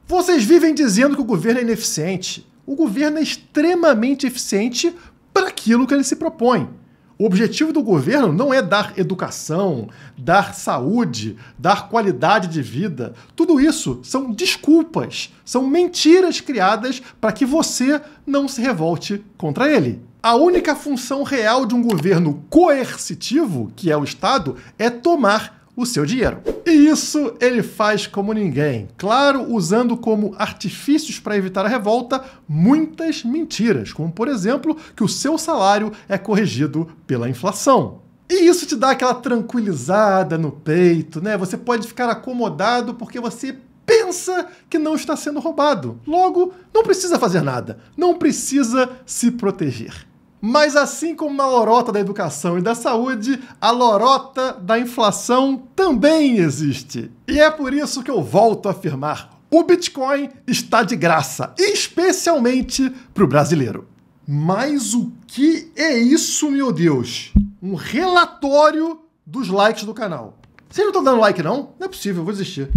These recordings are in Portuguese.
Vocês vivem dizendo que o governo é ineficiente. O governo é extremamente eficiente para aquilo que ele se propõe. O objetivo do governo não é dar educação, dar saúde, dar qualidade de vida. Tudo isso são desculpas, são mentiras criadas para que você não se revolte contra ele. A única função real de um governo coercitivo, que é o Estado, é tomar o seu dinheiro. E isso ele faz como ninguém. Claro, usando como artifícios para evitar a revolta muitas mentiras, como por exemplo que o seu salário é corrigido pela inflação. E isso te dá aquela tranquilizada no peito, né? Você pode ficar acomodado porque você pensa que não está sendo roubado. Logo, não precisa fazer nada, não precisa se proteger. Mas assim como na lorota da educação e da saúde, a lorota da inflação também existe. E é por isso que eu volto a afirmar: o Bitcoin está de graça, especialmente para o brasileiro. Mas o que é isso, meu Deus? Um relatório dos likes do canal. Vocês não estão dando like, não? Não é possível, eu vou desistir.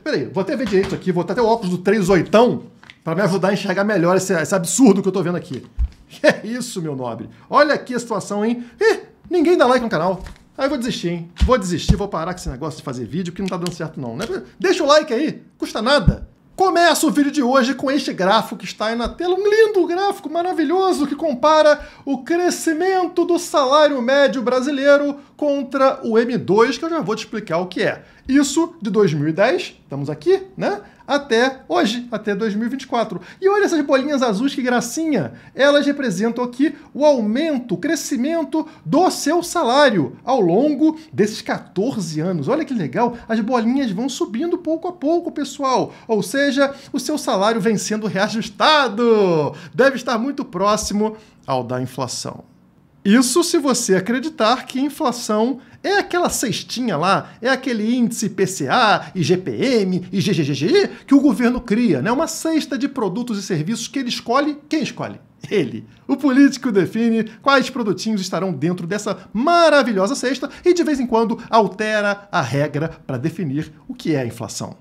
Peraí, vou até ver direito aqui, vou até o óculos do 38 para me ajudar a enxergar melhor esse absurdo que eu estou vendo aqui. Que é isso, meu nobre? Olha aqui a situação, hein? Ninguém dá like no canal. Aí eu vou desistir, hein? Vou desistir, vou parar com esse negócio de fazer vídeo, que não tá dando certo não, né? Deixa o like aí, custa nada. Começa o vídeo de hoje com este gráfico que está aí na tela, um lindo gráfico maravilhoso que compara o crescimento do salário médio brasileiro contra o M2, que eu já vou te explicar o que é. Isso de 2010, estamos aqui, né? Até hoje, até 2024. E olha essas bolinhas azuis, que gracinha! Elas representam aqui o aumento, o crescimento do seu salário ao longo desses 14 anos. Olha que legal, as bolinhas vão subindo pouco a pouco, pessoal. Ou seja, o seu salário vem sendo reajustado. Deve estar muito próximo ao da inflação. Isso se você acreditar que inflação é aquela cestinha lá, é aquele índice IPCA, IGPM, IGGGG que o governo cria, né? Uma cesta de produtos e serviços que ele escolhe. Quem escolhe? Ele. O político define quais produtinhos estarão dentro dessa maravilhosa cesta e de vez em quando altera a regra para definir o que é a inflação.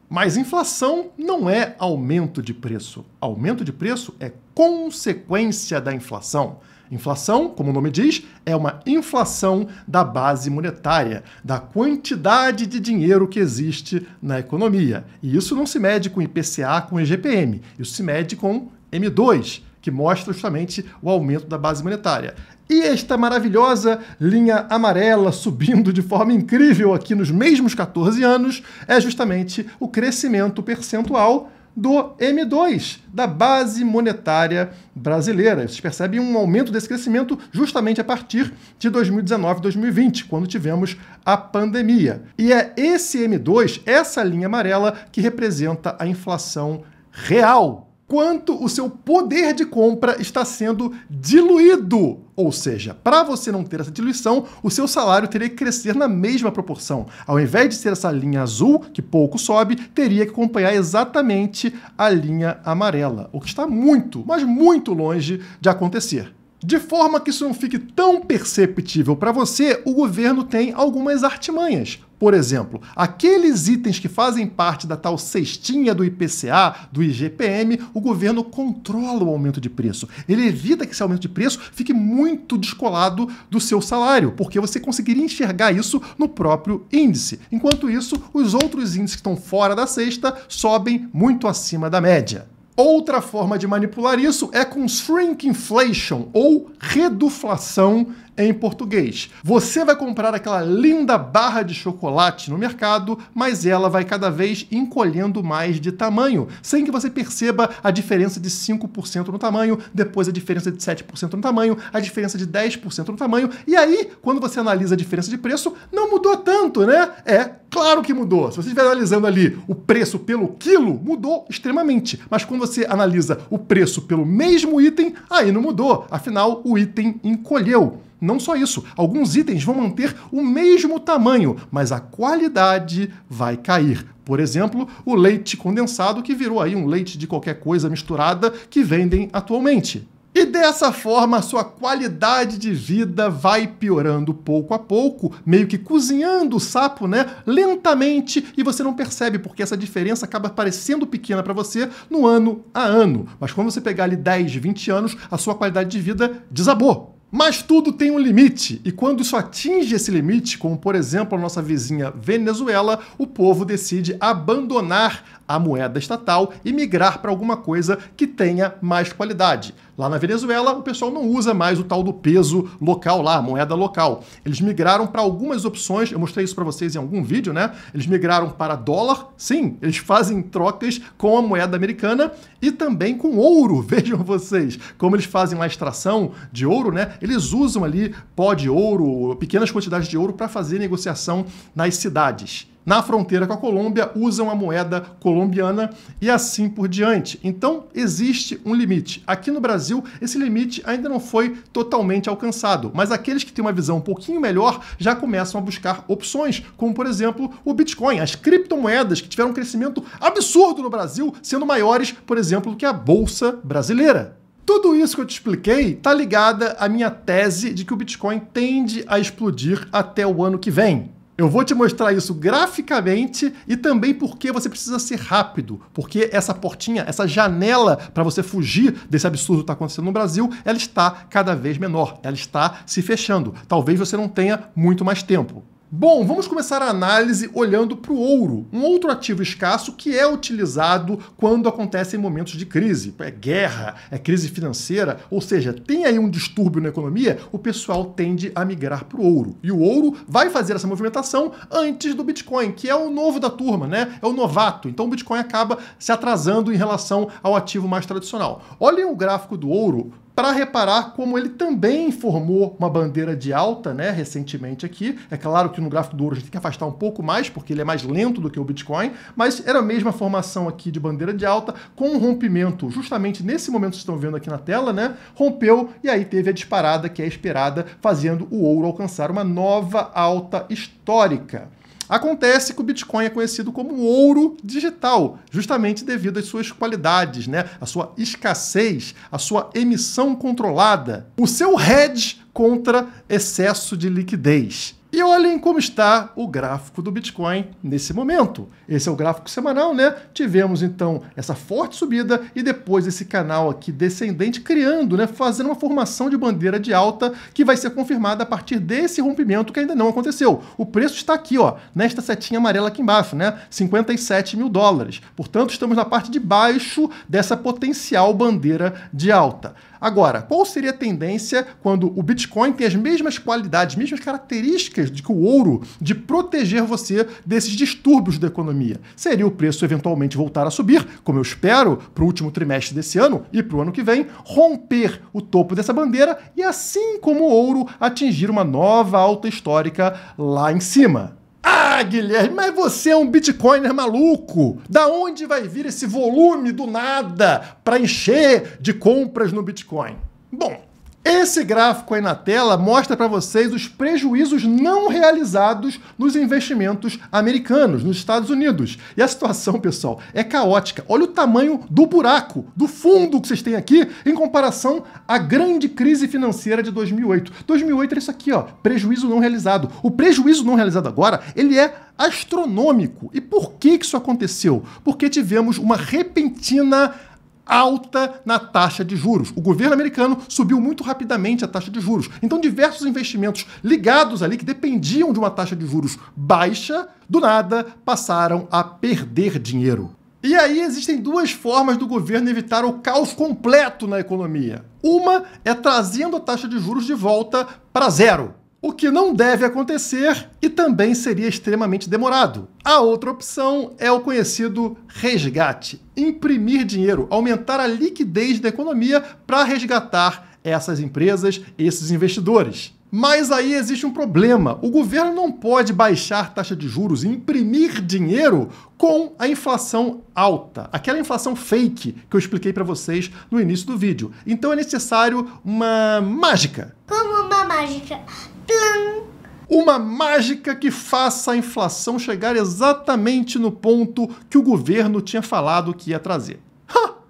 Mas inflação não é aumento de preço. Aumento de preço é consequência da inflação. Inflação, como o nome diz, é uma inflação da base monetária, da quantidade de dinheiro que existe na economia. E isso não se mede com IPCA, com IGPM. Isso se mede com M2, que mostra justamente o aumento da base monetária. E esta maravilhosa linha amarela subindo de forma incrível aqui nos mesmos 14 anos é justamente o crescimento percentual do M2, da base monetária brasileira. Vocês percebem um aumento desse crescimento justamente a partir de 2019, 2020, quando tivemos a pandemia. E é esse M2, essa linha amarela, que representa a inflação real. Quanto o seu poder de compra está sendo diluído. Ou seja, para você não ter essa diluição, o seu salário teria que crescer na mesma proporção. Ao invés de ser essa linha azul, que pouco sobe, teria que acompanhar exatamente a linha amarela, o que está muito, mas muito longe de acontecer. De forma que isso não fique tão perceptível para você, o governo tem algumas artimanhas. Por exemplo, aqueles itens que fazem parte da tal cestinha do IPCA, do IGPM, o governo controla o aumento de preço. Ele evita que esse aumento de preço fique muito descolado do seu salário, porque você conseguiria enxergar isso no próprio índice. Enquanto isso, os outros índices que estão fora da cesta sobem muito acima da média. Outra forma de manipular isso é com shrinkflation, ou reduflação em português. Você vai comprar aquela linda barra de chocolate no mercado, mas ela vai cada vez encolhendo mais de tamanho, sem que você perceba a diferença de 5% no tamanho, depois a diferença de 7% no tamanho, a diferença de 10% no tamanho, e aí, quando você analisa a diferença de preço, não mudou tanto, né? Claro que mudou. Se você estiver analisando ali o preço pelo quilo, mudou extremamente. Mas quando você analisa o preço pelo mesmo item, aí não mudou. Afinal, o item encolheu. Não só isso, alguns itens vão manter o mesmo tamanho, mas a qualidade vai cair. Por exemplo, o leite condensado, que virou aí um leite de qualquer coisa misturada que vendem atualmente. E dessa forma, a sua qualidade de vida vai piorando pouco a pouco, meio que cozinhando o sapo, né? Lentamente, e você não percebe, porque essa diferença acaba parecendo pequena para você no ano a ano. Mas quando você pegar ali 10, 20 anos, a sua qualidade de vida desabou. Mas tudo tem um limite, e quando isso atinge esse limite, como por exemplo a nossa vizinha Venezuela, o povo decide abandonar a moeda estatal e migrar para alguma coisa que tenha mais qualidade. Lá na Venezuela, o pessoal não usa mais o tal do peso local lá, a moeda local. Eles migraram para algumas opções, eu mostrei isso para vocês em algum vídeo, né? Eles migraram para dólar, sim, eles fazem trocas com a moeda americana e também com ouro, vejam vocês, como eles fazem lá a extração de ouro, né? Eles usam ali pó de ouro, pequenas quantidades de ouro para fazer negociação nas cidades. Na fronteira com a Colômbia, usam a moeda colombiana e assim por diante. Então, existe um limite. Aqui no Brasil, esse limite ainda não foi totalmente alcançado, mas aqueles que têm uma visão um pouquinho melhor já começam a buscar opções, como, por exemplo, o Bitcoin, as criptomoedas que tiveram um crescimento absurdo no Brasil, sendo maiores, por exemplo, do que a Bolsa Brasileira. Tudo isso que eu te expliquei está ligada à minha tese de que o Bitcoin tende a explodir até o ano que vem. Eu vou te mostrar isso graficamente e também porque você precisa ser rápido, porque essa portinha, essa janela para você fugir desse absurdo que está acontecendo no Brasil, ela está cada vez menor, ela está se fechando. Talvez você não tenha muito mais tempo. Bom, vamos começar a análise olhando para o ouro, um outro ativo escasso que é utilizado quando acontecem momentos de crise. É guerra, é crise financeira, ou seja, tem aí um distúrbio na economia, o pessoal tende a migrar para o ouro. E o ouro vai fazer essa movimentação antes do Bitcoin, que é o novo da turma, né? É o novato. Então o Bitcoin acaba se atrasando em relação ao ativo mais tradicional. Olhem o gráfico do ouro para reparar como ele também formou uma bandeira de alta, né, recentemente aqui. É claro que no gráfico do ouro a gente tem que afastar um pouco mais, porque ele é mais lento do que o Bitcoin, mas era a mesma formação aqui de bandeira de alta, com um rompimento justamente nesse momento que vocês estão vendo aqui na tela, né, rompeu e aí teve a disparada que é esperada, fazendo o ouro alcançar uma nova alta histórica. Acontece que o Bitcoin é conhecido como ouro digital, justamente devido às suas qualidades, né? A sua escassez, a sua emissão controlada, o seu hedge contra excesso de liquidez. E olhem como está o gráfico do Bitcoin nesse momento. Esse é o gráfico semanal, né? Tivemos, então, essa forte subida e depois esse canal aqui descendente criando, né? Fazendo uma formação de bandeira de alta que vai ser confirmada a partir desse rompimento que ainda não aconteceu. O preço está aqui, ó, nesta setinha amarela aqui embaixo, né? 57 mil dólares. Portanto, estamos na parte de baixo dessa potencial bandeira de alta. Agora, qual seria a tendência quando o Bitcoin tem as mesmas qualidades, mesmas características de que o ouro, de proteger você desses distúrbios da economia? Seria o preço eventualmente voltar a subir, como eu espero, para o último trimestre desse ano e para o ano que vem, romper o topo dessa bandeira e, assim como o ouro, atingir uma nova alta histórica lá em cima. Ah, Guilherme, mas você é um bitcoiner maluco! Da onde vai vir esse volume do nada para encher de compras no Bitcoin? Bom, esse gráfico aí na tela mostra para vocês os prejuízos não realizados nos investimentos americanos, nos Estados Unidos. E a situação, pessoal, é caótica. Olha o tamanho do buraco, do fundo que vocês têm aqui, em comparação à grande crise financeira de 2008. 2008 era isso aqui, ó, prejuízo não realizado. O prejuízo não realizado agora, ele é astronômico. E por que isso aconteceu? Porque tivemos uma repentina alta na taxa de juros. O governo americano subiu muito rapidamente a taxa de juros. Então, diversos investimentos ligados ali, que dependiam de uma taxa de juros baixa, do nada passaram a perder dinheiro. E aí existem duas formas do governo evitar o caos completo na economia. Uma é trazendo a taxa de juros de volta para zero, o que não deve acontecer e também seria extremamente demorado. A outra opção é o conhecido resgate, imprimir dinheiro, aumentar a liquidez da economia para resgatar essas empresas, esses investidores. Mas aí existe um problema. O governo não pode baixar taxa de juros e imprimir dinheiro com a inflação alta, aquela inflação fake que eu expliquei para vocês no início do vídeo. Então é necessário uma mágica. Como uma mágica? Plum. Uma mágica que faça a inflação chegar exatamente no ponto que o governo tinha falado que ia trazer.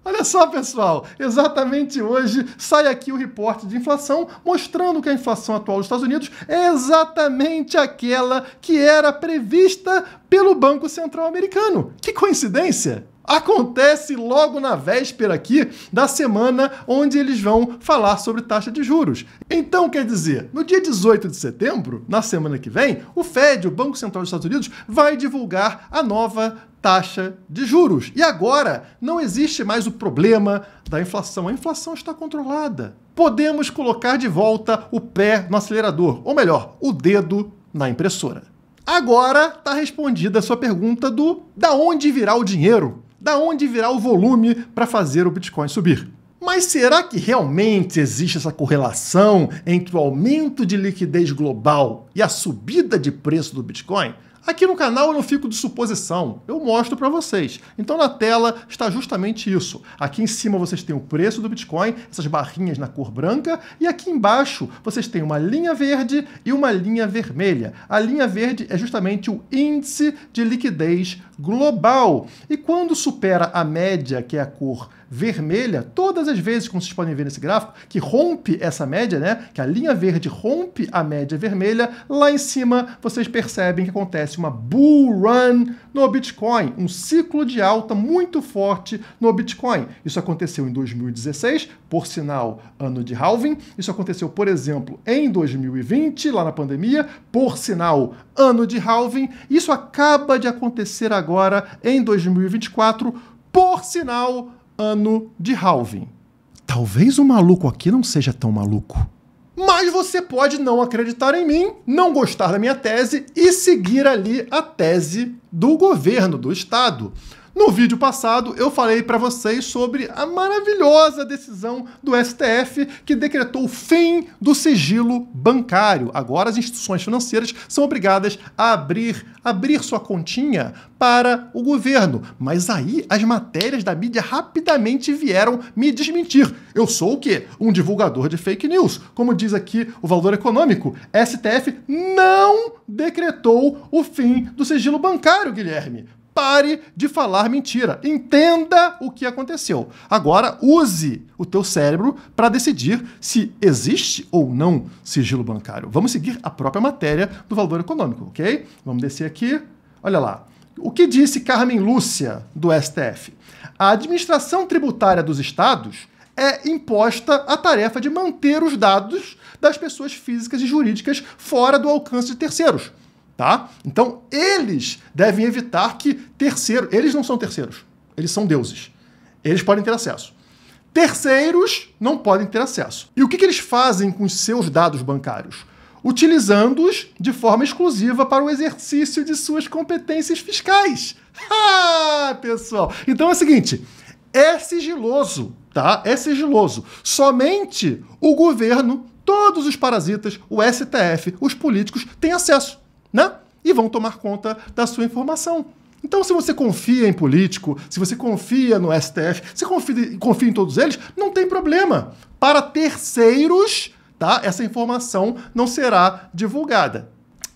Olha só, pessoal, exatamente hoje sai aqui o reporte de inflação mostrando que a inflação atual dos Estados Unidos é exatamente aquela que era prevista pelo Banco Central americano. Que coincidência! Acontece logo na véspera aqui da semana onde eles vão falar sobre taxa de juros. Então, quer dizer, no dia 18 de setembro, na semana que vem, o Fed, o Banco Central dos Estados Unidos, vai divulgar a nova taxa de juros. E agora não existe mais o problema da inflação. A inflação está controlada. Podemos colocar de volta o pé no acelerador, ou melhor, o dedo na impressora. Agora está respondida a sua pergunta da onde virá o dinheiro? Da onde virá o volume para fazer o Bitcoin subir? Mas será que realmente existe essa correlação entre o aumento de liquidez global e a subida de preço do Bitcoin? Aqui no canal eu não fico de suposição, eu mostro para vocês. Então na tela está justamente isso. Aqui em cima vocês têm o preço do Bitcoin, essas barrinhas na cor branca, e aqui embaixo vocês têm uma linha verde e uma linha vermelha. A linha verde é justamente o índice de liquidez global. E quando supera a média, que é a cor vermelha, todas as vezes, como vocês podem ver nesse gráfico, que rompe essa média, né? Que a linha verde rompe a média vermelha, lá em cima vocês percebem que acontece uma bull run no Bitcoin, um ciclo de alta muito forte no Bitcoin. Isso aconteceu em 2016, por sinal, ano de halving. Isso aconteceu, por exemplo, em 2020, lá na pandemia, por sinal, ano de halving. Isso acaba de acontecer agora em 2024, por sinal, ano de halving. Talvez o maluco aqui não seja tão maluco. Mas você pode não acreditar em mim, não gostar da minha tese e seguir ali a tese do governo, do Estado. No vídeo passado, eu falei para vocês sobre a maravilhosa decisão do STF que decretou o fim do sigilo bancário. Agora as instituições financeiras são obrigadas a abrir sua continha para o governo. Mas aí as matérias da mídia rapidamente vieram me desmentir. Eu sou o quê? Um divulgador de fake news. Como diz aqui o Valor Econômico, STF não decretou o fim do sigilo bancário, Guilherme. Pare de falar mentira. Entenda o que aconteceu. Agora, use o teu cérebro para decidir se existe ou não sigilo bancário. Vamos seguir a própria matéria do Valor Econômico, ok? Vamos descer aqui. Olha lá. O que disse Carmen Lúcia, do STF? A administração tributária dos estados é imposta a tarefa de manter os dados das pessoas físicas e jurídicas fora do alcance de terceiros. Tá? Então, eles devem evitar que terceiros... Eles não são terceiros, eles são deuses. Eles podem ter acesso. Terceiros não podem ter acesso. E o que eles fazem com os seus dados bancários? Utilizando-os de forma exclusiva para o exercício de suas competências fiscais. Ah, pessoal! Então é o seguinte, é sigiloso, tá? É sigiloso. Somente o governo, todos os parasitas, o STF, os políticos têm acesso, né? E vão tomar conta da sua informação. Então, se você confia em político, se você confia no STF, se confia em todos eles, não tem problema. Para terceiros, tá? Essa informação não será divulgada.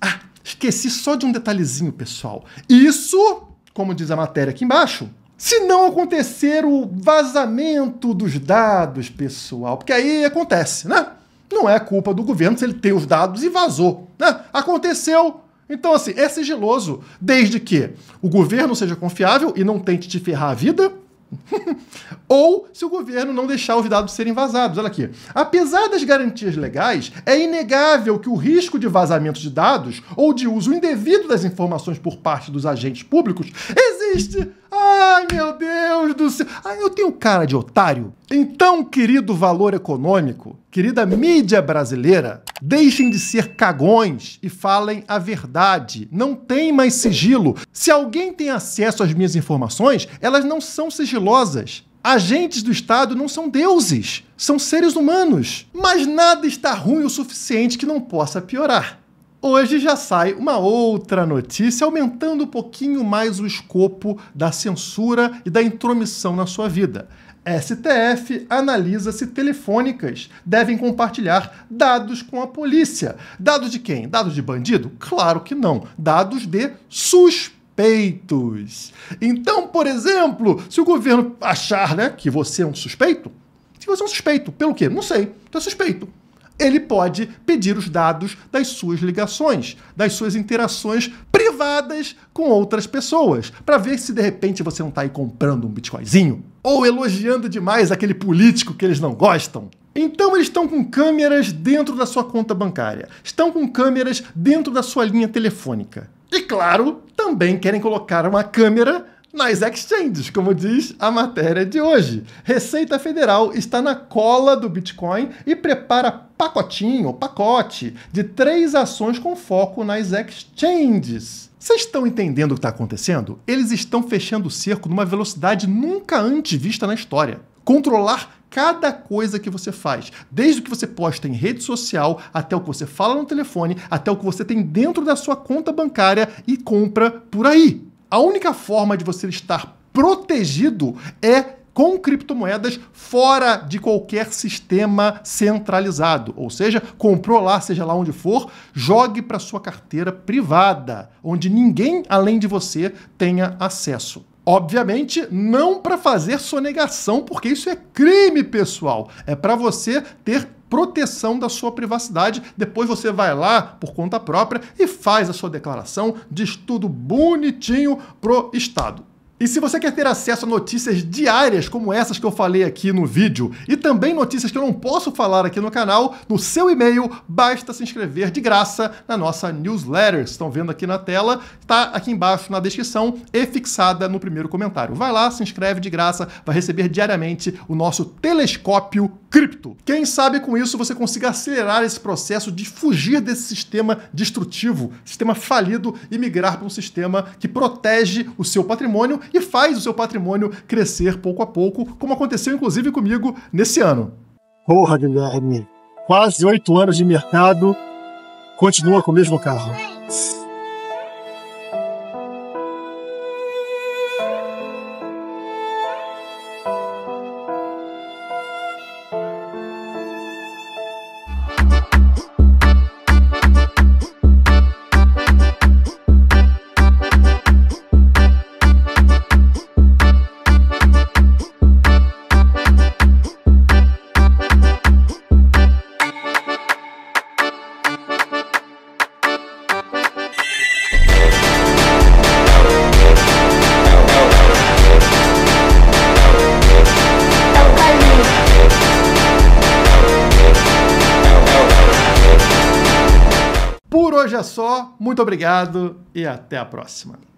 Ah, esqueci só de um detalhezinho, pessoal. Isso, como diz a matéria aqui embaixo, se não acontecer o vazamento dos dados, pessoal, porque aí acontece, né? Não é culpa do governo se ele tem os dados e vazou, né? Aconteceu. Então, assim, é sigiloso, desde que o governo seja confiável e não tente te ferrar a vida, ou se o governo não deixar os dados serem vazados. Olha aqui. Apesar das garantias legais, é inegável que o risco de vazamento de dados ou de uso indevido das informações por parte dos agentes públicos existe. Ai, meu Deus do céu. Ai, eu tenho cara de otário. Então, querido Valor Econômico, querida mídia brasileira, deixem de ser cagões e falem a verdade. Não tem mais sigilo. Se alguém tem acesso às minhas informações, elas não são sigilosas. Agentes do Estado não são deuses, são seres humanos. Mas nada está ruim o suficiente que não possa piorar. Hoje já sai uma outra notícia aumentando um pouquinho mais o escopo da censura e da intromissão na sua vida. STF analisa se telefônicas devem compartilhar dados com a polícia. Dados de quem? Dados de bandido? Claro que não. Dados de suspeito. suspeitos. Então, por exemplo, se o governo achar, né, que você é um suspeito, se você é um suspeito, pelo quê? Não sei, tu é suspeito. Ele pode pedir os dados das suas ligações, das suas interações privadas com outras pessoas, para ver se de repente você não está aí comprando um bitcoinzinho ou elogiando demais aquele político que eles não gostam. Então eles estão com câmeras dentro da sua conta bancária, estão com câmeras dentro da sua linha telefônica. E claro, também querem colocar uma câmera nas exchanges, como diz a matéria de hoje. Receita Federal está na cola do Bitcoin e prepara pacote de 3 ações com foco nas exchanges. Vocês estão entendendo o que está acontecendo? Eles estão fechando o cerco numa velocidade nunca antes vista na história. Controlar cada coisa que você faz, desde o que você posta em rede social, até o que você fala no telefone, até o que você tem dentro da sua conta bancária e compra por aí. A única forma de você estar protegido é com criptomoedas fora de qualquer sistema centralizado. Ou seja, comprou lá, seja lá onde for, jogue para sua carteira privada, onde ninguém além de você tenha acesso. Obviamente, não para fazer sonegação, porque isso é crime, pessoal. É para você ter proteção da sua privacidade. Depois você vai lá por conta própria e faz a sua declaração, diz tudo bonitinho pro Estado. E se você quer ter acesso a notícias diárias como essas que eu falei aqui no vídeo e também notícias que eu não posso falar aqui no canal, no seu e-mail basta se inscrever de graça na nossa newsletter. Estão vendo aqui na tela, está aqui embaixo na descrição e fixada no primeiro comentário. Vai lá, se inscreve de graça, vai receber diariamente o nosso telescópio cripto. Quem sabe com isso você consiga acelerar esse processo de fugir desse sistema destrutivo, sistema falido e migrar para um sistema que protege o seu patrimônio e faz o seu patrimônio crescer pouco a pouco, como aconteceu inclusive comigo nesse ano. Porra, Guilherme, quase 8 anos de mercado, continua com o mesmo carro. Por hoje é só, muito obrigado e até a próxima.